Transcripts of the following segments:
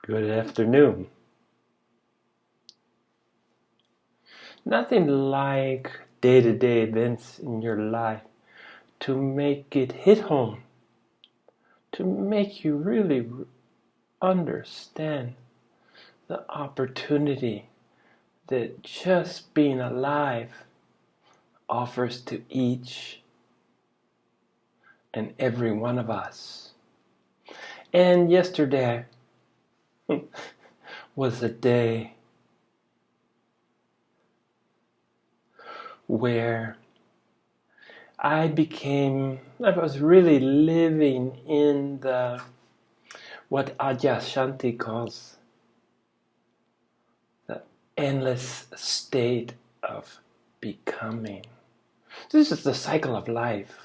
Good afternoon. Nothing like day-to-day events in your life to make it hit home, to make you really understand the opportunity that just being alive offers to each and every one of us. And yesterday was a day where I was really living in what Adyashanti calls the endless state of becoming. This is the cycle of life.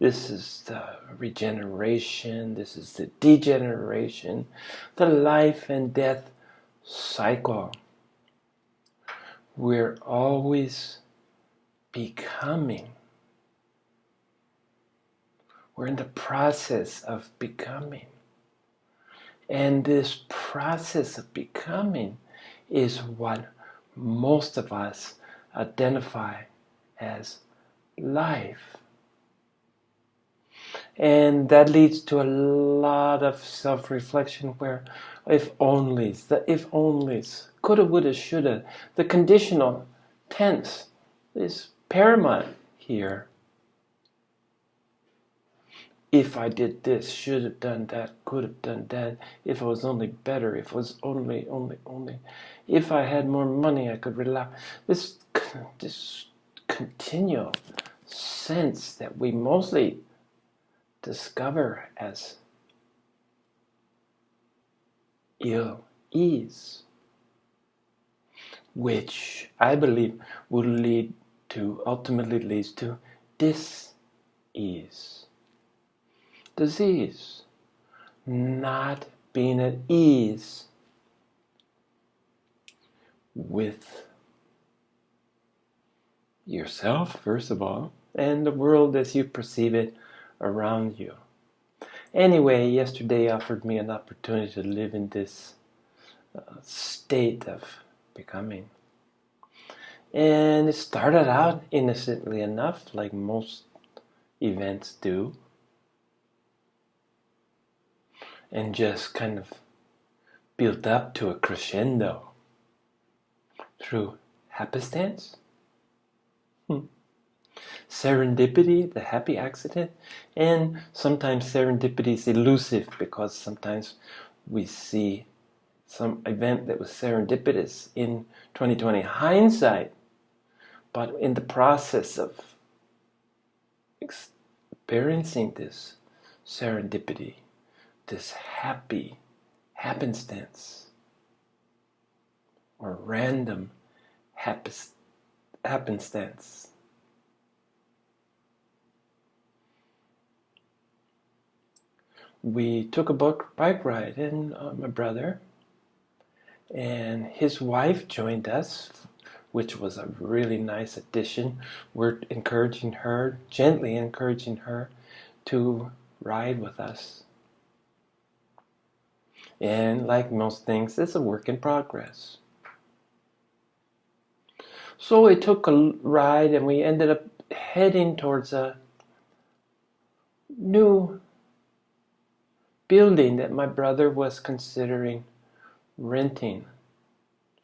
This is the regeneration, this is the degeneration, the life and death cycle. We're always becoming. We're in the process of becoming. And this process of becoming is what most of us identify as life. And that leads to a lot of self-reflection where if onlys, the if onlys, coulda, woulda, shoulda, the conditional tense is paramount here. If I did this, should have done that, could have done that, if I was only better, if it was only, if I had more money I could relax. This continual sense that we mostly discover as ill ease, which I believe will ultimately leads to dis-ease. Disease, not being at ease with yourself, first of all, and the world as you perceive it around you. Anyway, yesterday offered me an opportunity to live in this state of becoming. And it started out innocently enough, like most events do, and just kind of built up to a crescendo through happenstance, serendipity, the happy accident, and sometimes serendipity is elusive because sometimes we see some event that was serendipitous in 2020 hindsight, but in the process of experiencing this serendipity, this happy happenstance or random happenstance, we took a bike ride, and my brother and his wife joined us, which was a really nice addition. We're gently encouraging her to ride with us. And like most things, it's a work in progress. So we took a ride and we ended up heading towards a new building that my brother was considering renting.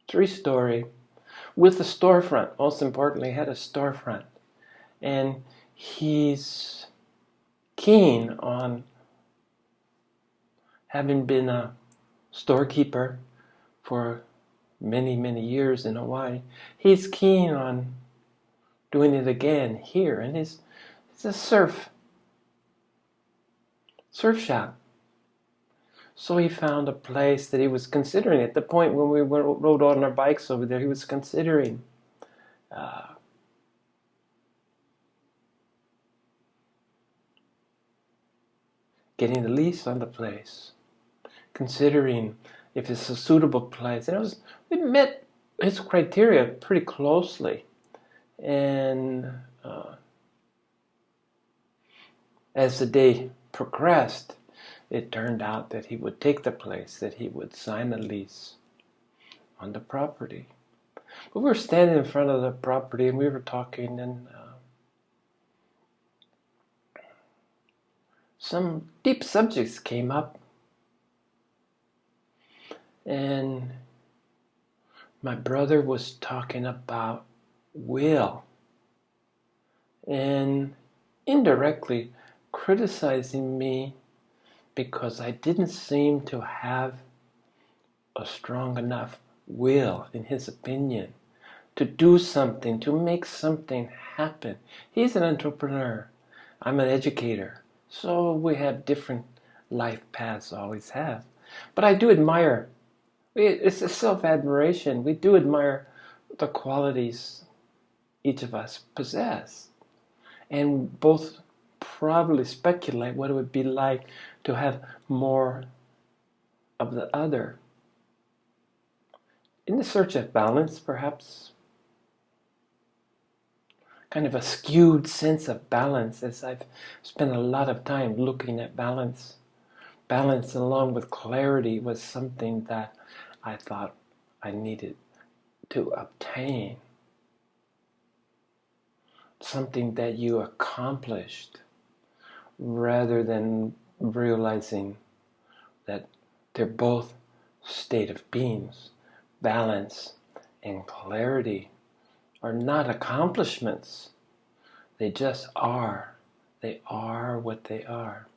3-story with a storefront. Most importantly, had a storefront. And he's keen on, having been a storekeeper for many, many years in Hawaii, he's keen on doing it again here. And it's a surf shop. So he found a place that he was considering. At the point when we rode on our bikes over there, he was considering getting the lease on the place, considering if it's a suitable place. And we met his criteria pretty closely. And as the day progressed, it turned out that he would take the place, that he would sign a lease on the property. But we were standing in front of the property and we were talking, and some deep subjects came up. And my brother was talking about will and indirectly criticizing me because I didn't seem to have a strong enough will, in his opinion, to do something, to make something happen. He's an entrepreneur. I'm an educator. So we have different life paths, always have. But I do admire, it's a self-admiration. We do admire the qualities each of us possess. And both probably speculate what it would be like to have more of the other. In the search of balance, perhaps, kind of a skewed sense of balance, as I've spent a lot of time looking at balance. Balance along with clarity was something that I thought I needed to obtain. Something that you accomplished rather than realizing that they're both state of beings. Balance and clarity are not accomplishments. They just are. They are what they are.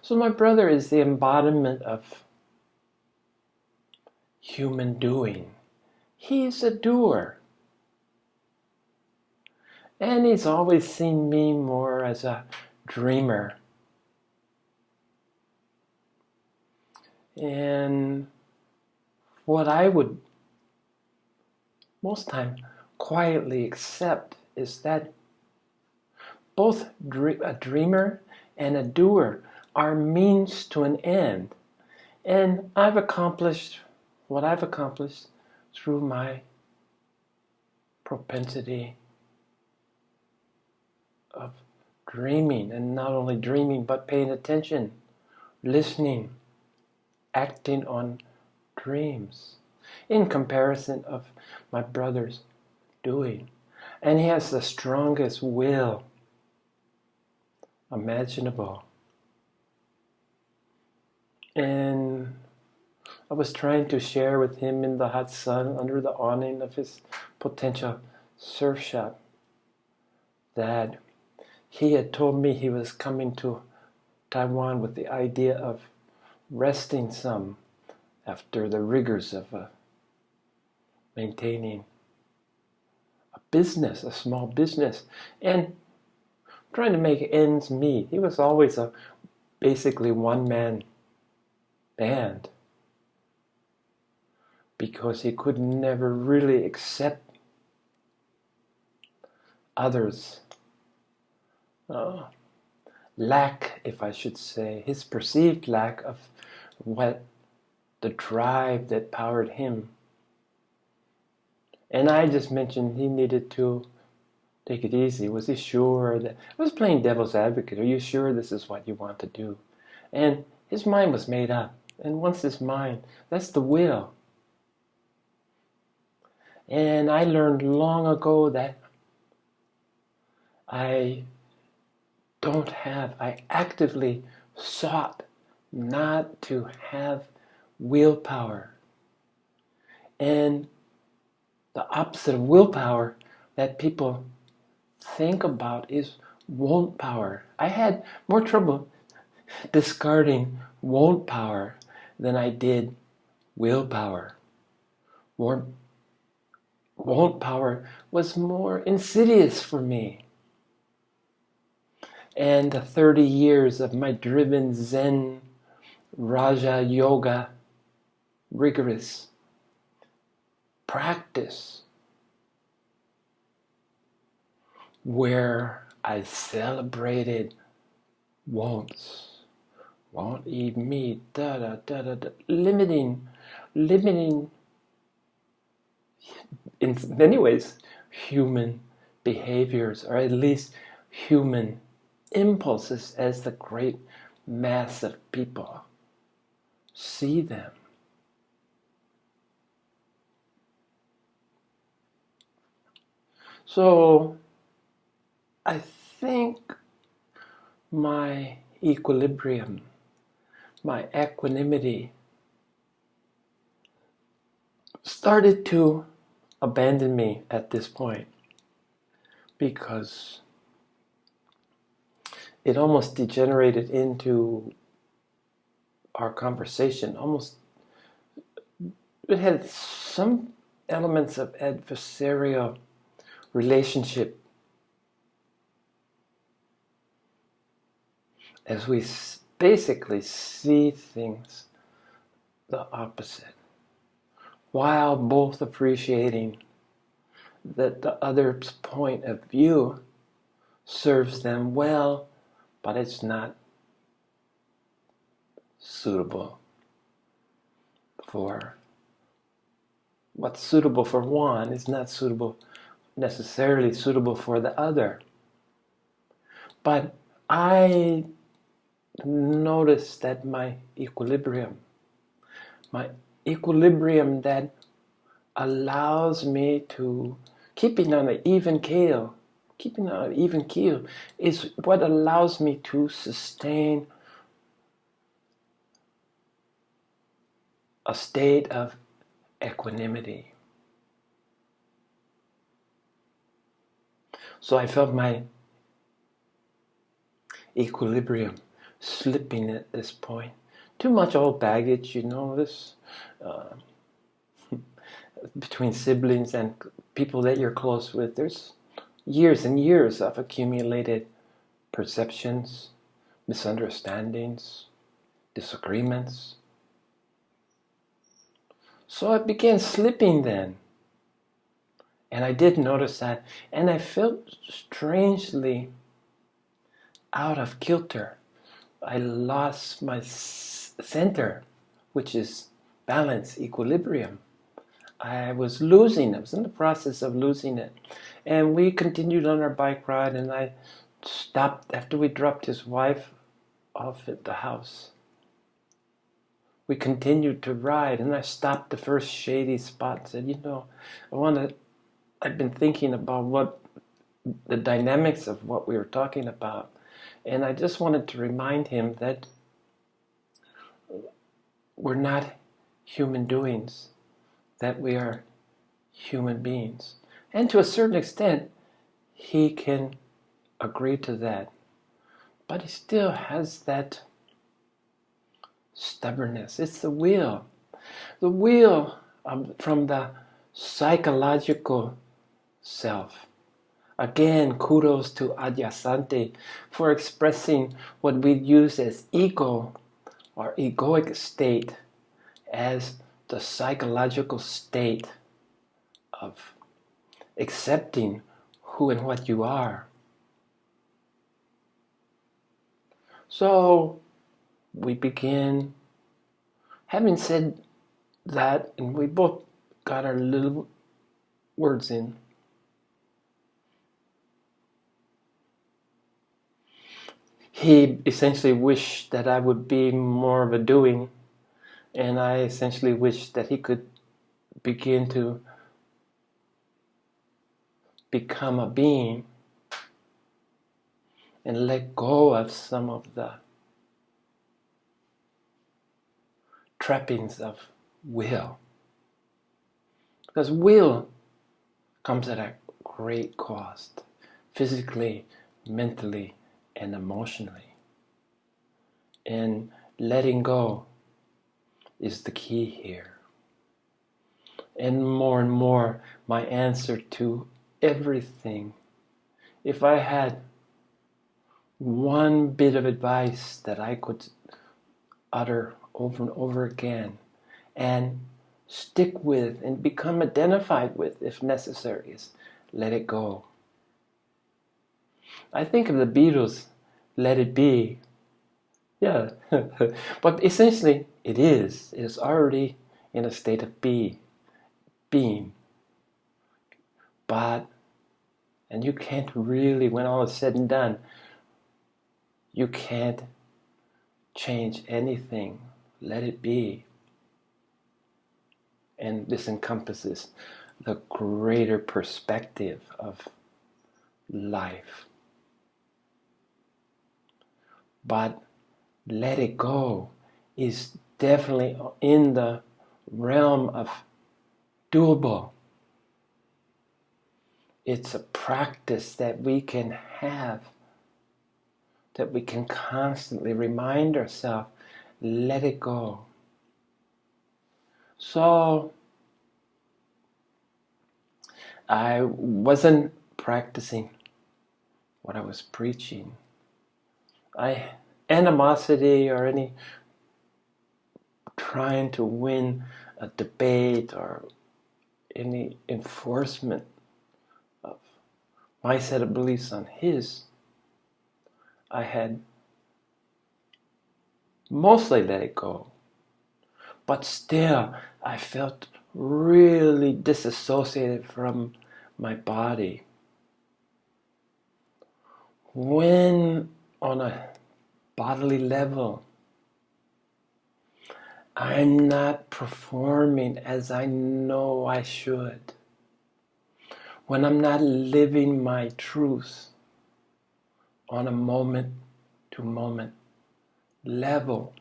So my brother is the embodiment of human doing. He's a doer. And he's always seen me more as a dreamer. And what I would most time quietly accept is that both a dreamer and a doer are means to an end. And I've accomplished what I've accomplished through my propensity of dreaming, and not only dreaming but paying attention, listening, acting on dreams, in comparison of my brother's doing. And he has the strongest will imaginable. And I was trying to share with him in the hot sun under the awning of his potential surf shop that he had told me he was coming to Taiwan with the idea of resting some after the rigors of maintaining a business, a small business, and trying to make ends meet. He was always a basically one-man band because he could never really accept others' lack, if I should say, his perceived lack of what the drive that powered him. And I just mentioned he needed to take it easy. Was he sure that... I was playing devil's advocate. Are you sure this is what you want to do? And his mind was made up. And once his mind, that's the will. And I learned long ago that I actively sought not to have willpower. And the opposite of willpower that people think about is won't power. I had more trouble discarding won't power than I did willpower. Won't power was more insidious for me. And the 30 years of my driven Zen, Raja Yoga, rigorous practice, where I celebrated won't eat meat, limiting, in many ways, human behaviors, or at least human impulses, as the great mass of people see them. So I think my equilibrium, my equanimity started to abandon me at this point, because it almost degenerated into our conversation. It had some elements of adversarial relationship as we basically see things the opposite, while both appreciating that the other's point of view serves them well, but it's not suitable for what's suitable for one is not necessarily suitable for the other. But I noticed that my equilibrium that allows me to keeping on an even keel is what allows me to sustain a state of equanimity. So I felt my equilibrium slipping at this point. Too much old baggage, this between siblings and people that you're close with. There's years and years of accumulated perceptions, misunderstandings, disagreements. So I began slipping then. And I did notice that. And I felt strangely out of kilter. I lost my center, which is balance, equilibrium. I was in the process of losing it. And we continued on our bike ride, and I stopped after we dropped his wife off at the house. We continued to ride, and I stopped the first shady spot and said, I've been thinking about what the dynamics of what we were talking about. And I just wanted to remind him that we're not human doings, that we are human beings. And to a certain extent, he can agree to that. But he still has that stubbornness. It's the will. The will from the psychological self. Again, kudos to Adyashanti for expressing what we use as ego or egoic state as the psychological state of accepting who and what you are. So we begin, having said that, and we both got our little words in. He essentially wished that I would be more of a doing, and I essentially wished that he could begin to become a being and let go of some of the trappings of will. Because will comes at a great cost, physically, mentally, and emotionally. And letting go is the key here. And more, my answer to everything, if I had one bit of advice that I could utter over and over again and stick with and become identified with if necessary, is let it go. I think of the Beatles, let it be. Yeah, but essentially it is. It is already in a state of being. But, and you can't really, when all is said and done, you can't change anything. Let it be. And this encompasses the greater perspective of life. But let it go is definitely in the realm of doable. It's a practice that we can have, that we can constantly remind ourselves, let it go. So I wasn't practicing what I was preaching. Animosity or any trying to win a debate or any enforcement of my set of beliefs on his, I had mostly let it go. But still, I felt really disassociated from my body. When on a bodily level, I'm not performing as I know I should. When I'm not living my truth on a moment-to-moment level,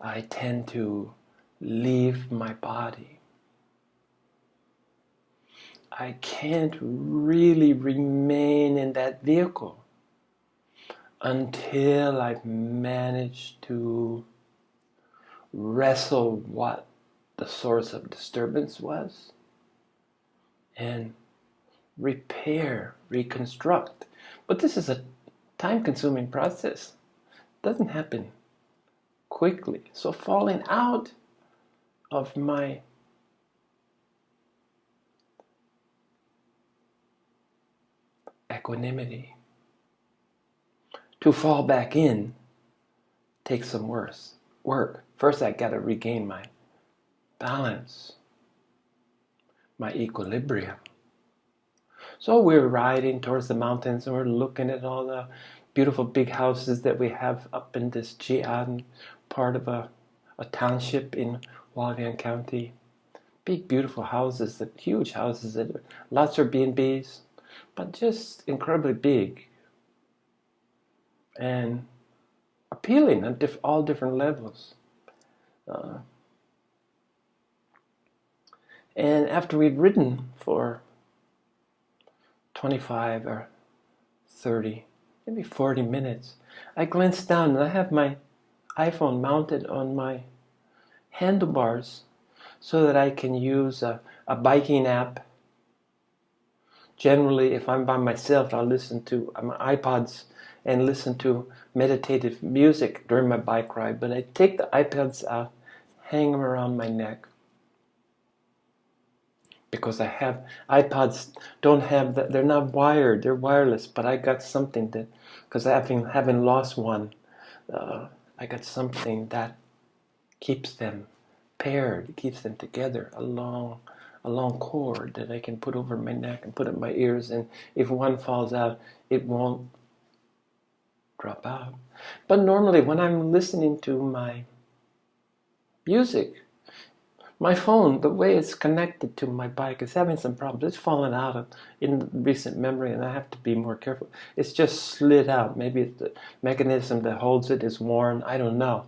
I tend to leave my body. I can't really remain in that vehicle until I've managed to wrestle what the source of disturbance was and repair, reconstruct. But this is a time-consuming process. It doesn't happen quickly. So falling out of my equanimity to fall back in takes some work. First, I got to regain my balance, my equilibrium. So we're riding towards the mountains and we're looking at all the beautiful big houses that we have up in this Jian part of a township in Hualien County. Big, beautiful houses, huge houses, lots of B&Bs, but just incredibly big and appealing on all different levels. And after we'd ridden for 25 or 30, maybe 40 minutes, I glanced down and I have my iPhone mounted on my handlebars so that I can use a biking app. Generally, if I'm by myself, I'll listen to my iPods and listen to meditative music during my bike ride. But I take the iPads out, hang them around my neck. Because I have iPods, don't have that, they're not wired, they're wireless. But I got something that, because having lost one, I got something that keeps them paired, keeps them together, a long cord that I can put over my neck and put in my ears, and if one falls out, it won't drop out. But normally when I'm listening to my music, my phone, the way it's connected to my bike, is having some problems. It's fallen out in recent memory, and I have to be more careful. It's just slid out. Maybe the mechanism that holds it is worn. I don't know.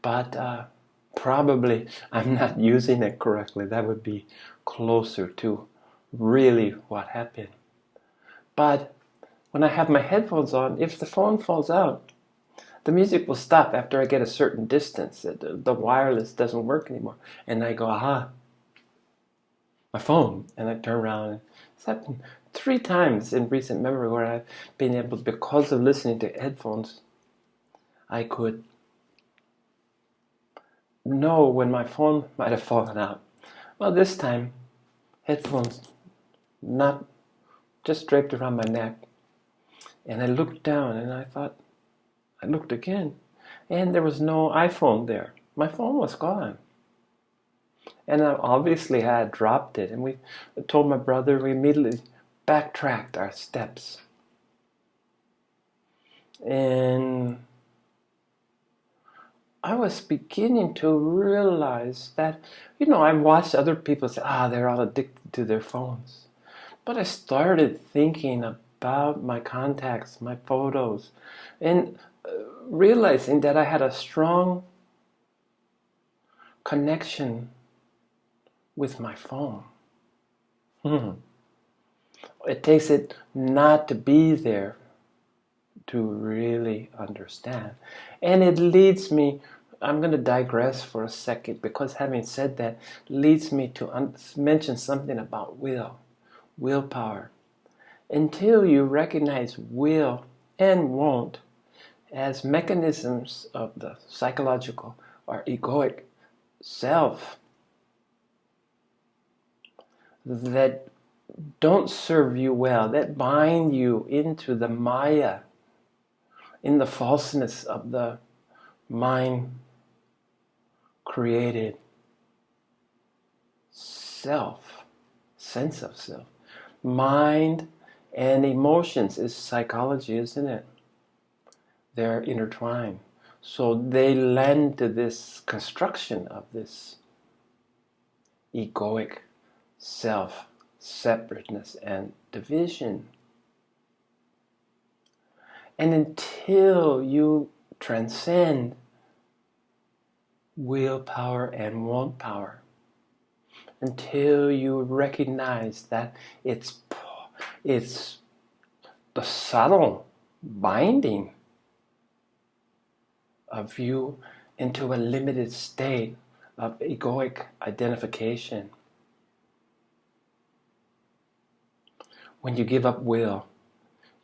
But probably I'm not using it correctly. That would be closer to really what happened. But when I have my headphones on, if the phone falls out, the music will stop after I get a certain distance. The wireless doesn't work anymore. And I go, aha, my phone. And I turn around. And it's happened 3 times in recent memory where I've been able, because of listening to headphones, I could know when my phone might have fallen out. Well, this time, headphones not just draped around my neck. And I looked down and I looked again, and there was no iPhone there. My phone was gone. And I obviously had dropped it. And we told my brother, we immediately backtracked our steps. And I was beginning to realize that, I watched other people say, they're all addicted to their phones. But I started thinking about my contacts, my photos, and realizing that I had a strong connection with my phone. It takes it not to be there to really understand. And it leads me, I'm going to digress for a second, because having said that, leads me to mention something about willpower. Until you recognize will and won't as mechanisms of the psychological or egoic self that don't serve you well, that bind you into the Maya, in the falseness of the mind created self, sense of self. Mind and emotions is psychology, isn't it? They're intertwined. So they lend to this construction of this egoic self, separateness and division. And until you transcend willpower and won't power, until you recognize that it's the subtle binding of you into a limited state of egoic identification. When you give up will,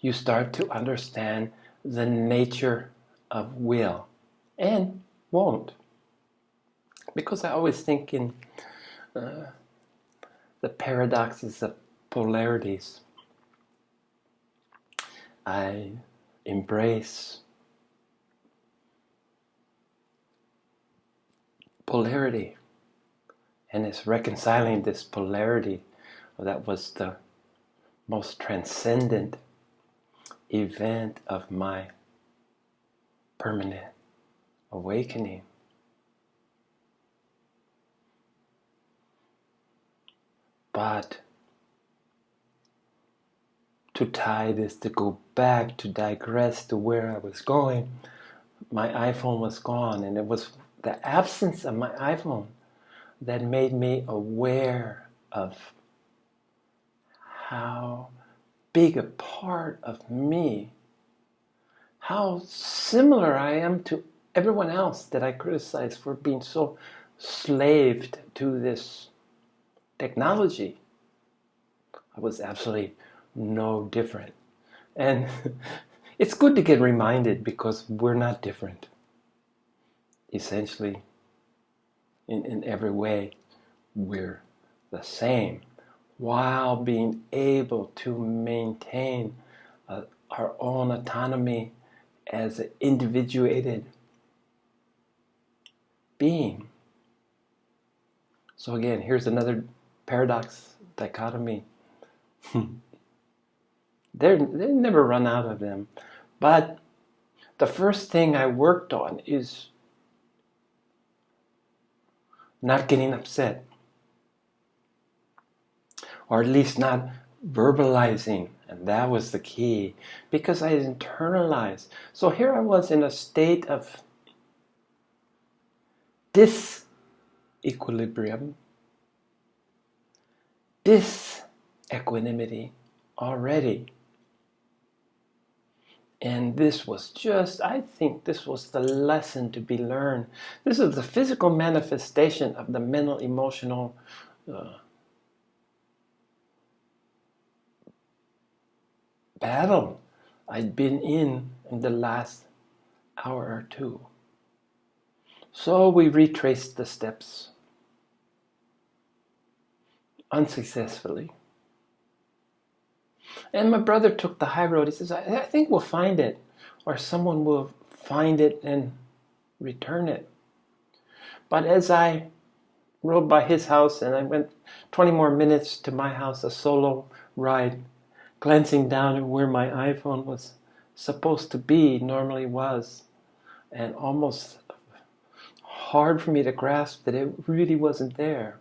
you start to understand the nature of will and won't. Because I always think in the paradoxes of polarities. I embrace polarity, and it's reconciling this polarity that was the most transcendent event of my permanent awakening. But to tie this, to go back, to digress to where I was going, my iPhone was gone, and it was the absence of my iPhone that made me aware of how big a part of me, how similar I am to everyone else that I criticize for being so slaved to this technology. I was absolutely no different. And it's good to get reminded, because we're not different. Essentially, in every way, we're the same, while being able to maintain our own autonomy as an individuated being. So again, here's another paradox, dichotomy. They never run out of them. But the first thing I worked on is not getting upset, or at least not verbalizing. And that was the key, because I internalized. So here I was in a state of disequilibrium, disequanimity already. And this was just, I think this was the lesson to be learned. This is the physical manifestation of the mental, emotional battle I'd been in the last hour or two. So we retraced the steps unsuccessfully. And my brother took the high road. He says, I think we'll find it, or someone will find it and return it. But as I rode by his house, and I went 20 more minutes to my house, a solo ride, glancing down at where my iPhone was supposed to be, normally was, and almost hard for me to grasp that it really wasn't there.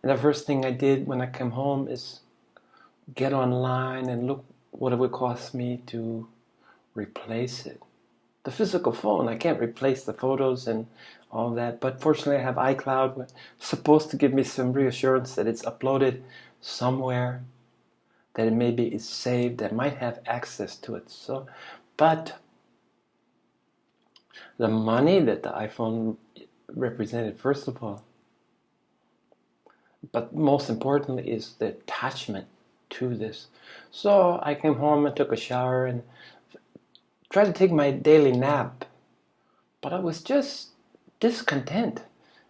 And the first thing I did when I came home is get online and look what it would cost me to replace it. The physical phone, I can't replace the photos and all that, but fortunately I have iCloud, which is supposed to give me some reassurance that it's uploaded somewhere, that it maybe is saved, that I might have access to it. But the money that the iPhone represented, first of all, but most importantly is the attachment to this. So I came home and took a shower and tried to take my daily nap, but I was just discontent.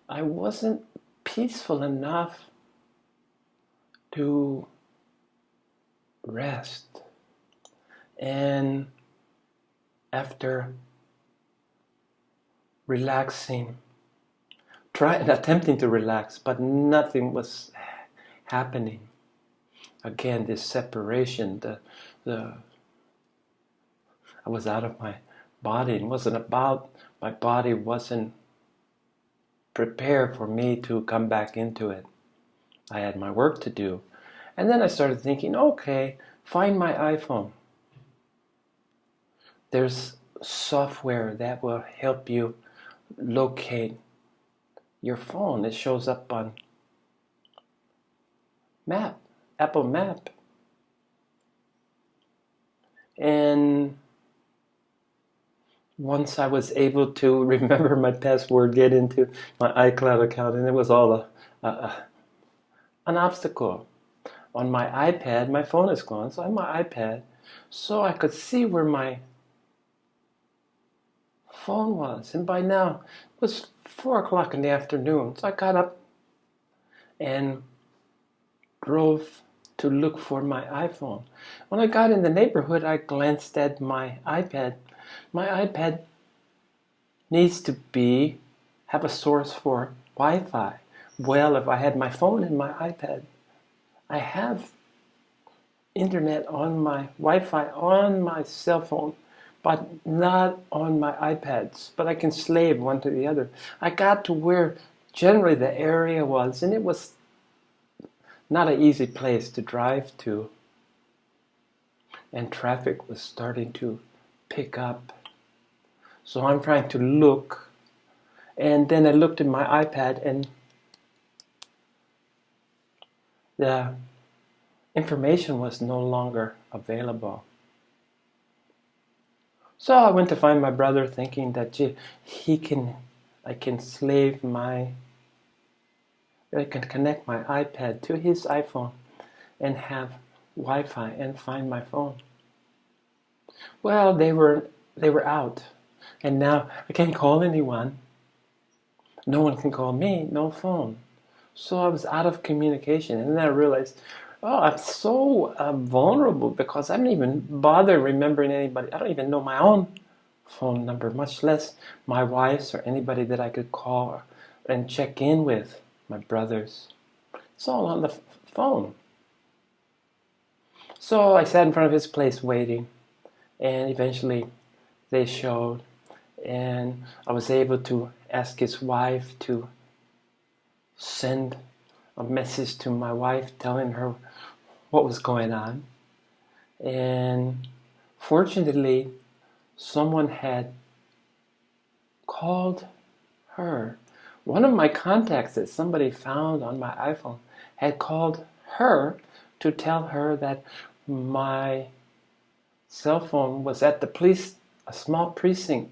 I wasn't peaceful enough to rest. And after relaxing, attempting to relax, but nothing was happening. Again, this separation, I was out of my body. It wasn't about, my body wasn't prepared for me to come back into it. I had my work to do. And then I started thinking, okay, find my iPhone. There's software that will help you locate your phone. It shows up on Apple Map. And once I was able to remember my password, get into my iCloud account, and it was all an obstacle. On my iPad, my phone is gone, so I have my iPad, so I could see where my phone was. And by now, it was 4 o'clock in the afternoon, so I got up and drove to look for my iPhone. When I got in the neighborhood, I glanced at my iPad. My iPad needs to have a source for Wi-Fi. Well, if I had my phone and my iPad, I have internet on my Wi-Fi on my cell phone, but not on my iPads. But I can slave one to the other. I got to where generally the area was, and it was not an easy place to drive to. And traffic was starting to pick up. So I'm trying to look, and then I looked at my iPad, and the information was no longer available. So I went to find my brother, thinking that, gee, I can connect my iPad to his iPhone and have Wi-Fi and find my phone. Well, they were out, and now I can't call anyone. No one can call me, no phone. So I was out of communication, and then I realized, I'm so vulnerable, because I don't even bother remembering anybody. I don't even know my own phone number, much less my wife's or anybody that I could call and check in with, my brothers. It's all on the phone. So I sat in front of his place waiting, and eventually they showed, and I was able to ask his wife to send a message to my wife telling her what was going on. And fortunately, someone had called her. One of my contacts that somebody found on my iPhone had called her to tell her that my cell phone was at a small precinct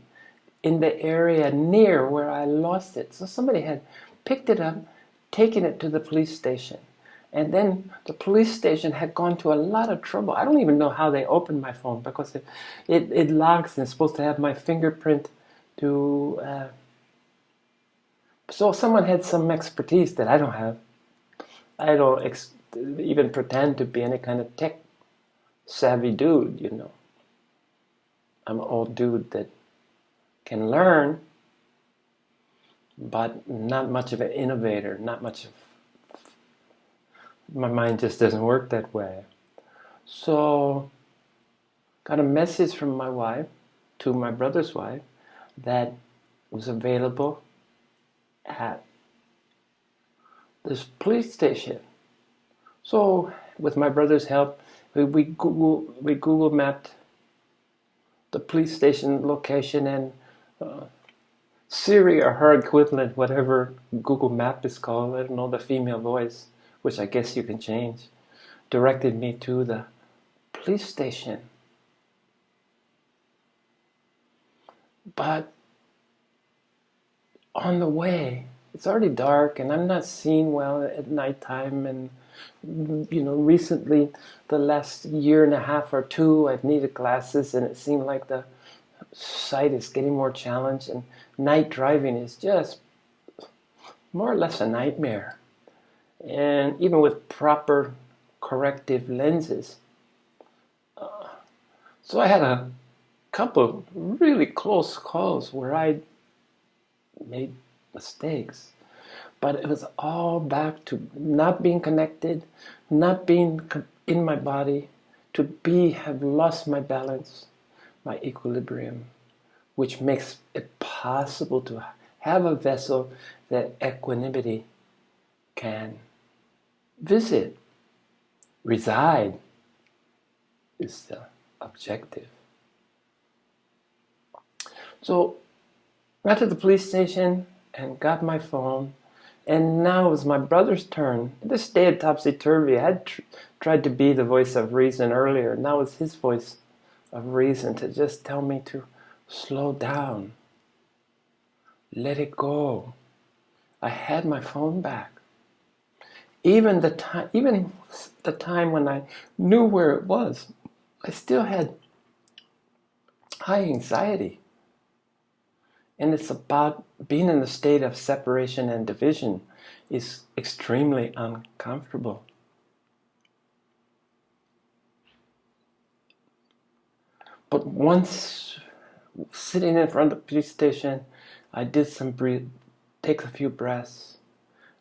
in the area near where I lost it. So somebody had picked it up, taken it to the police station. And then the police station had gone to a lot of trouble. I don't even know how they opened my phone, because it locks, and it's supposed to have my fingerprint to... So someone had some expertise that I don't have. I don't even pretend to be any kind of tech-savvy dude, you know. I'm an old dude that can learn, but not much of an innovator, not much of... My mind just doesn't work that way. So, got a message from my wife to my brother's wife that was available at this police station. So, with my brother's help, we Google mapped the police station location, and Siri, or her equivalent, whatever Google Map is called, I don't know, the female voice, which I guess you can change, directed me to the police station. But on the way, it's already dark and I'm not seeing well at nighttime, and recently, the last year and a half or two, I've needed glasses, and it seemed like the sight is getting more challenged, and night driving is just more or less a nightmare. And even with proper corrective lenses. So I had a couple really close calls where I made mistakes. But it was all back to not being connected, not being in my body, to have lost my balance, my equilibrium, which makes it possible to have a vessel that equanimity can visit, reside, is the objective. So I got to the police station and got my phone, and now it was my brother's turn. This stayed topsy-turvy. I had tried to be the voice of reason earlier. Now it's his voice of reason to just tell me to slow down, let it go. I had my phone back. Even the time when I knew where it was, I still had high anxiety. And it's about being in a state of separation and division is extremely uncomfortable. But once sitting in front of the police station, I did take a few breaths.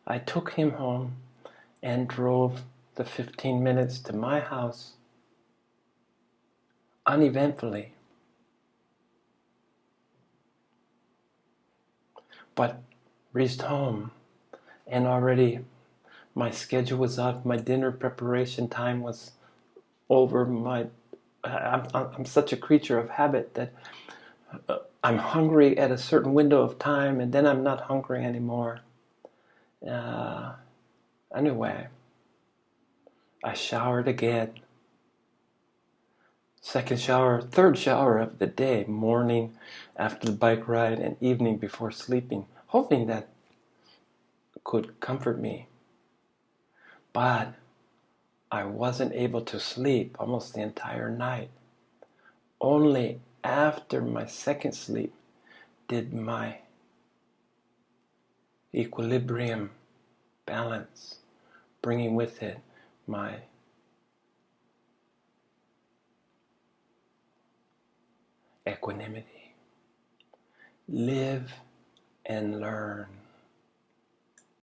I took him home and drove the 15 minutes to my house uneventfully. But reached home, and already my schedule was up. My dinner preparation time was over. I'm such a creature of habit that I'm hungry at a certain window of time, and then I'm not hungry anymore. Anyway, I showered again. Second shower, third shower of the day, morning after the bike ride and evening before sleeping, hoping that could comfort me. But I wasn't able to sleep almost the entire night. Only after my second sleep did my equilibrium balance, bringing with it my equanimity. Live and learn.